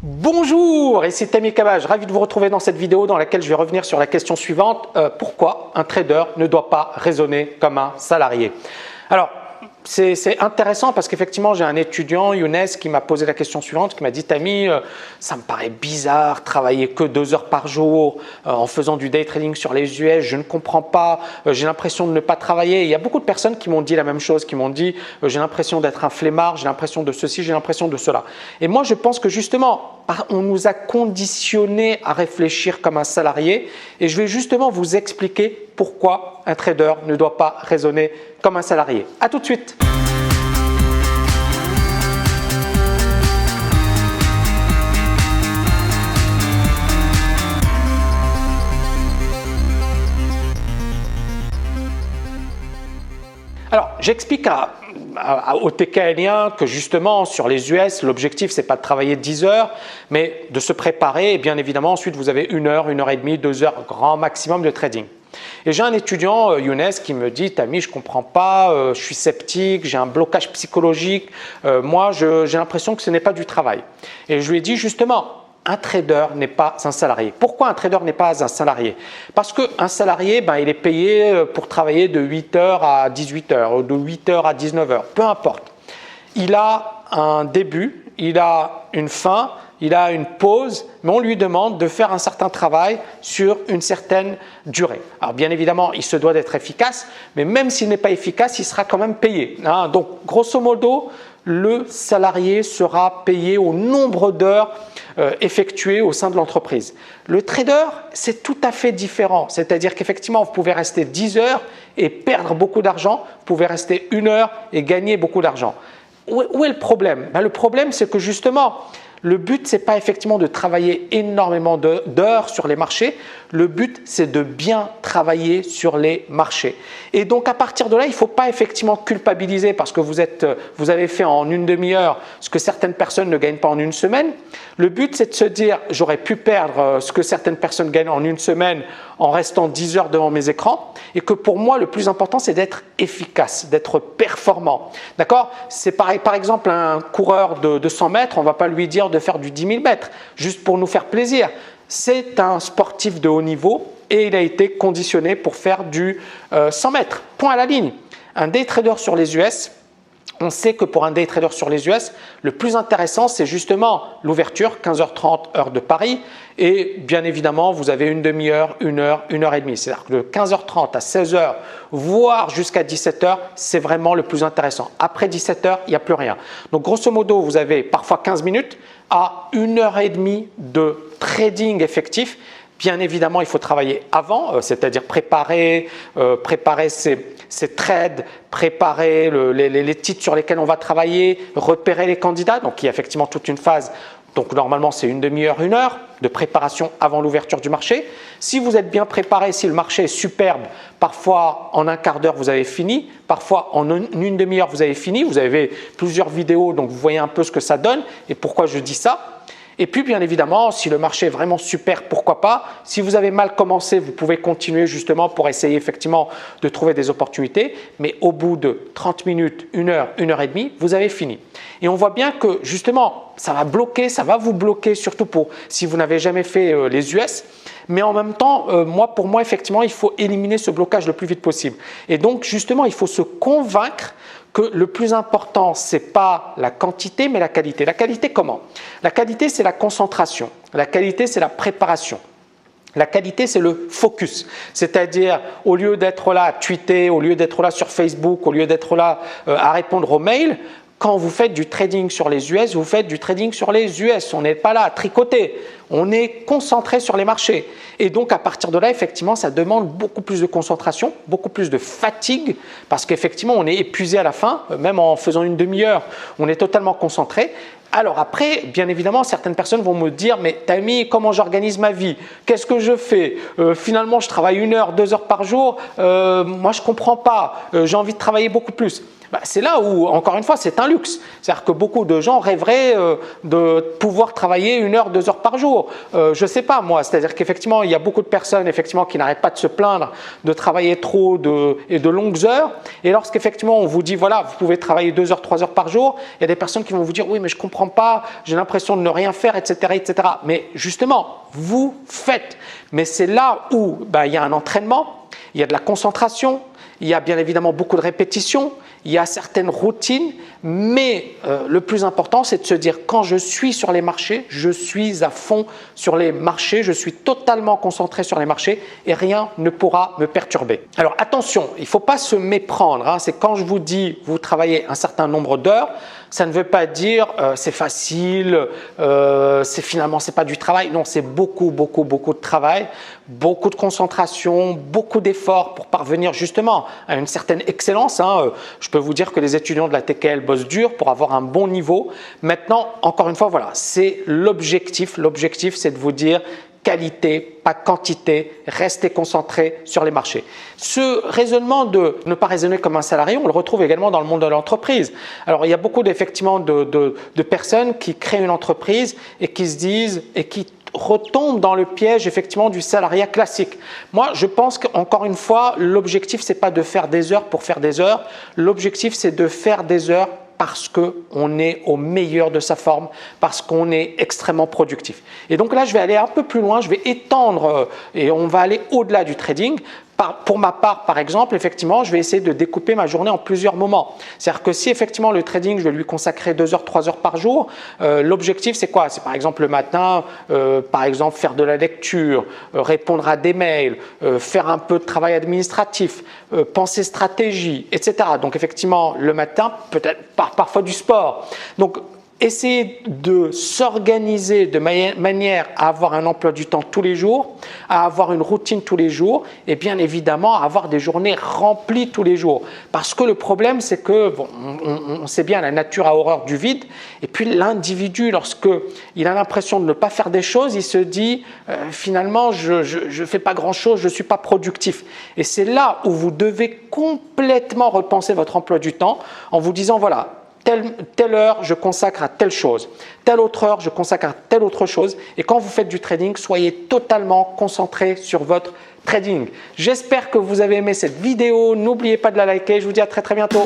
Bonjour, ici Tammy Cabage, ravi de vous retrouver dans cette vidéo dans laquelle je vais revenir sur la question suivante. Pourquoi un trader ne doit pas raisonner comme un salarié? Alors, c'est intéressant parce qu'effectivement, j'ai un étudiant, Younes, qui m'a posé la question suivante, qui m'a dit « Tammy, ça me paraît bizarre, travailler que 2 heures par jour en faisant du day trading sur les US, je ne comprends pas, j'ai l'impression de ne pas travailler. » Il y a beaucoup de personnes qui m'ont dit la même chose, qui m'ont dit « J'ai l'impression d'être un flemmard, j'ai l'impression de ceci, j'ai l'impression de cela. » Et moi, je pense que justement, on nous a conditionnés à réfléchir comme un salarié et je vais justement vous expliquer pourquoi un trader ne doit pas raisonner comme un salarié. À tout de suite. Alors, j'explique aux TKLiens que justement sur les US, l'objectif c'est pas de travailler 10 heures, mais de se préparer et bien évidemment ensuite vous avez 1 heure, 1 heure et demie, 2 heures grand maximum de trading. Et j'ai un étudiant, Younes, qui me dit « Tammy, je ne comprends pas, je suis sceptique, j'ai un blocage psychologique, moi j'ai l'impression que ce n'est pas du travail. » Et je lui ai dit justement, un trader n'est pas un salarié. Pourquoi un trader n'est pas un salarié? Parce qu'un salarié, il est payé pour travailler de 8 heures à 18 heures, ou de 8 heures à 19 heures, peu importe. Il a un début, il a une fin, il a une pause, mais on lui demande de faire un certain travail sur une certaine durée. Alors bien évidemment, il se doit d'être efficace, mais même s'il n'est pas efficace, il sera quand même payé. Donc grosso modo, le salarié sera payé au nombre d'heures effectuées au sein de l'entreprise. Le trader, c'est tout à fait différent. C'est-à-dire qu'effectivement, vous pouvez rester 10 heures et perdre beaucoup d'argent. Vous pouvez rester 1 heure et gagner beaucoup d'argent. Où est le problème? Le problème, c'est que justement, le but, ce n'est pas effectivement de travailler énormément d'heures sur les marchés. Le but, c'est de bien travailler sur les marchés. Et donc, à partir de là, il ne faut pas effectivement culpabiliser parce que vous avez fait en une demi-heure ce que certaines personnes ne gagnent pas en une semaine. Le but, c'est de se dire, j'aurais pu perdre ce que certaines personnes gagnent en une semaine en restant 10 heures devant mes écrans. Et que pour moi, le plus important, c'est d'être efficace, d'être performant. D'accord? C'est pareil, par exemple, un coureur de 100 mètres, on ne va pas lui dire de faire du 10 000 mètres, juste pour nous faire plaisir. C'est un sportif de haut niveau et il a été conditionné pour faire du 100 mètres, point à la ligne. Un day trader sur les US, on sait que pour un day trader sur les US, le plus intéressant, c'est justement l'ouverture, 15h30, heure de Paris. Et bien évidemment, vous avez une demi-heure, 1 heure, 1 heure et demie. C'est-à-dire que de 15h30 à 16h, voire jusqu'à 17h, c'est vraiment le plus intéressant. Après 17h, il n'y a plus rien. Donc grosso modo, vous avez parfois 15 minutes à 1 heure et demie de trading effectif. Bien évidemment, il faut travailler avant, c'est-à-dire préparer ses trades, préparer les titres sur lesquels on va travailler, repérer les candidats. Donc, il y a effectivement toute une phase. Donc, normalement, c'est une demi-heure, 1 heure de préparation avant l'ouverture du marché. Si vous êtes bien préparé, si le marché est superbe, parfois en un quart d'heure, vous avez fini. Parfois, en une demi-heure, vous avez fini. Vous avez plusieurs vidéos, donc vous voyez un peu ce que ça donne et pourquoi je dis ça. Et puis, bien évidemment, si le marché est vraiment super, pourquoi pas? Si vous avez mal commencé, vous pouvez continuer justement pour essayer effectivement de trouver des opportunités. Mais au bout de 30 minutes, 1 heure, 1 heure et demie, vous avez fini. Et on voit bien que justement, ça va bloquer, ça va vous bloquer, surtout si vous n'avez jamais fait les US. Mais en même temps, pour moi, effectivement, il faut éliminer ce blocage le plus vite possible. Et donc, justement, il faut se convaincre que le plus important, ce n'est pas la quantité, mais la qualité. La qualité comment? La qualité, c'est la concentration. La qualité, c'est la préparation. La qualité, c'est le focus. C'est-à-dire, au lieu d'être là à tweeter, au lieu d'être là sur Facebook, au lieu d'être là à répondre aux mails, quand vous faites du trading sur les US, vous faites du trading sur les US. On n'est pas là à tricoter. On est concentré sur les marchés. Et donc, à partir de là, effectivement, ça demande beaucoup plus de concentration, beaucoup plus de fatigue parce qu'effectivement, on est épuisé à la fin, même en faisant une demi-heure, on est totalement concentré. Alors après, bien évidemment, certaines personnes vont me dire « Mais Tammy, comment j'organise ma vie? Qu'est-ce que je fais? Finalement, je travaille 1 heure, 2 heures par jour. Moi, je ne comprends pas. J'ai envie de travailler beaucoup plus. » C'est là où, encore une fois, c'est un luxe. C'est-à-dire que beaucoup de gens rêveraient de pouvoir travailler 1 heure, 2 heures par jour. Je ne sais pas moi, c'est-à-dire qu'effectivement, il y a beaucoup de personnes effectivement, qui n'arrêtent pas de se plaindre de travailler trop et de longues heures. Et lorsqu'effectivement, on vous dit, voilà, vous pouvez travailler 2 heures, 3 heures par jour, il y a des personnes qui vont vous dire, oui, mais je ne comprends comprends pas, j'ai l'impression de ne rien faire, etc., etc. Mais justement, vous faites. Mais c'est là où il y a un entraînement, il y a de la concentration, il y a bien évidemment beaucoup de répétitions, il y a certaines routines, mais le plus important, c'est de se dire quand je suis sur les marchés, je suis à fond sur les marchés, je suis totalement concentré sur les marchés et rien ne pourra me perturber. Alors attention, il ne faut pas se méprendre, hein, c'est quand je vous dis vous travaillez un certain nombre d'heures, ça ne veut pas dire c'est facile, c'est pas du travail. Non, c'est beaucoup de travail, beaucoup de concentration, beaucoup d'efforts pour parvenir justement à une certaine excellence. Hein. Je peux vous dire que les étudiants de la TKL bossent dur pour avoir un bon niveau. Maintenant, encore une fois, voilà, c'est l'objectif. L'objectif, c'est de vous dire qualité, pas quantité, restez concentré sur les marchés. Ce raisonnement de ne pas raisonner comme un salarié, on le retrouve également dans le monde de l'entreprise. Alors, il y a beaucoup effectivement de personnes qui créent une entreprise et qui se disent et qui retombent dans le piège effectivement du salariat classique. Moi, je pense qu'encore une fois, l'objectif, c'est pas de faire des heures pour faire des heures. L'objectif, c'est de faire des heures parce qu'on est au meilleur de sa forme, parce qu'on est extrêmement productif. Et donc là, je vais aller un peu plus loin, je vais étendre et on va aller au-delà du trading. Pour ma part, par exemple, effectivement, je vais essayer de découper ma journée en plusieurs moments. C'est-à-dire que si effectivement le trading, je vais lui consacrer 2 heures, 3 heures par jour, l'objectif c'est quoi? C'est par exemple le matin, par exemple faire de la lecture, répondre à des mails, faire un peu de travail administratif, penser stratégie, etc. Donc effectivement le matin, peut-être parfois du sport. Donc essayer de s'organiser de manière à avoir un emploi du temps tous les jours, à avoir une routine tous les jours et bien évidemment à avoir des journées remplies tous les jours. Parce que le problème, c'est que, bon, on sait bien, la nature a horreur du vide et puis l'individu, lorsqu'il a l'impression de ne pas faire des choses, il se dit finalement, je ne fais pas grand-chose, je ne suis pas productif. Et c'est là où vous devez complètement repenser votre emploi du temps en vous disant, voilà, telle heure, je consacre à telle chose. Telle autre heure, je consacre à telle autre chose. Et quand vous faites du trading, soyez totalement concentré sur votre trading. J'espère que vous avez aimé cette vidéo. N'oubliez pas de la liker. Je vous dis à très bientôt.